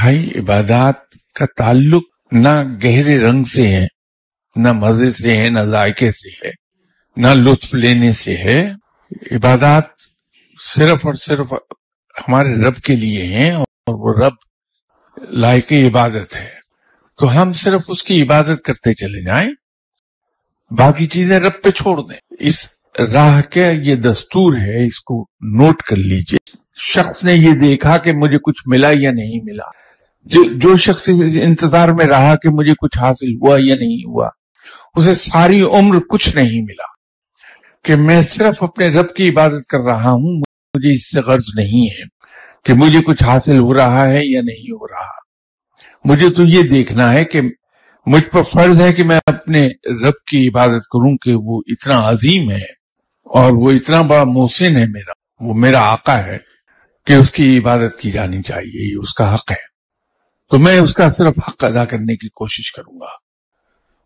भाई इबादत का ताल्लुक ना गहरे रंग से है, ना मजे से है, ना जायके से है, ना लुत्फ लेने से है। इबादत सिर्फ और सिर्फ हमारे रब के लिए हैं और वो रब लायक इबादत है। तो हम सिर्फ उसकी इबादत करते चले जाएं, बाकी चीजें रब पे छोड़ दें। इस राह के ये दस्तूर है, इसको नोट कर लीजिए। शख्स ने ये देखा कि मुझे कुछ मिला या नहीं मिला, जो शख्स इंतजार में रहा कि मुझे कुछ हासिल हुआ या नहीं हुआ, उसे सारी उम्र कुछ नहीं मिला। कि मैं सिर्फ अपने रब की इबादत कर रहा हूं, मुझे इससे गर्ज नहीं है कि मुझे कुछ हासिल हो रहा है या नहीं हो रहा। मुझे तो ये देखना है कि मुझ पर फर्ज है कि मैं अपने रब की इबादत करूं कि वो इतना अजीम है और वो इतना बड़ा मोहसिन है, वो मेरा आका है कि उसकी इबादत की जानी चाहिए, ये उसका हक है। तो मैं उसका सिर्फ हक अदा करने की कोशिश करूंगा।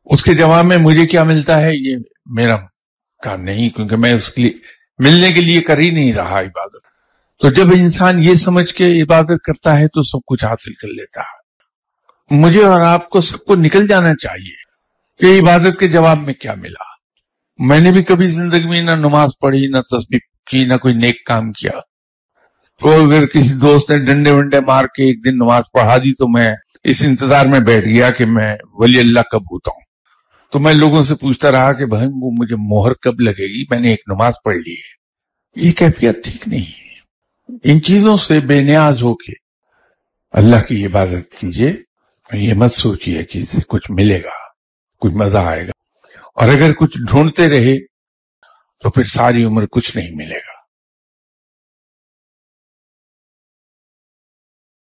उसके जवाब में मुझे क्या मिलता है ये मेरा काम नहीं, क्योंकि मैं उसके लिए मिलने के लिए कर ही नहीं रहा इबादत। तो जब इंसान ये समझ के इबादत करता है तो सब कुछ हासिल कर लेता है। मुझे और आपको सबको निकल जाना चाहिए कि इबादत के जवाब में क्या मिला। मैंने भी कभी जिंदगी में ना नमाज पढ़ी, ना तस्बीह की, ना कोई नेक काम किया। तो अगर किसी दोस्त ने डंडे वंडे मार के एक दिन नमाज पढ़ा दी तो मैं इस इंतजार में बैठ गया कि मैं वली अल्लाह कब होता हूं। तो मैं लोगों से पूछता रहा कि भाई वो मुझे मोहर कब लगेगी, मैंने एक नमाज पढ़ ली है। ये कैफियत ठीक नहीं है। इन चीजों से बेनियाज होके अल्लाह की इबादत कीजिए। ये मत सोचिए कि इससे कुछ मिलेगा, कुछ मजा आएगा, और अगर कुछ ढूंढते रहे तो फिर सारी उम्र कुछ नहीं मिलेगा।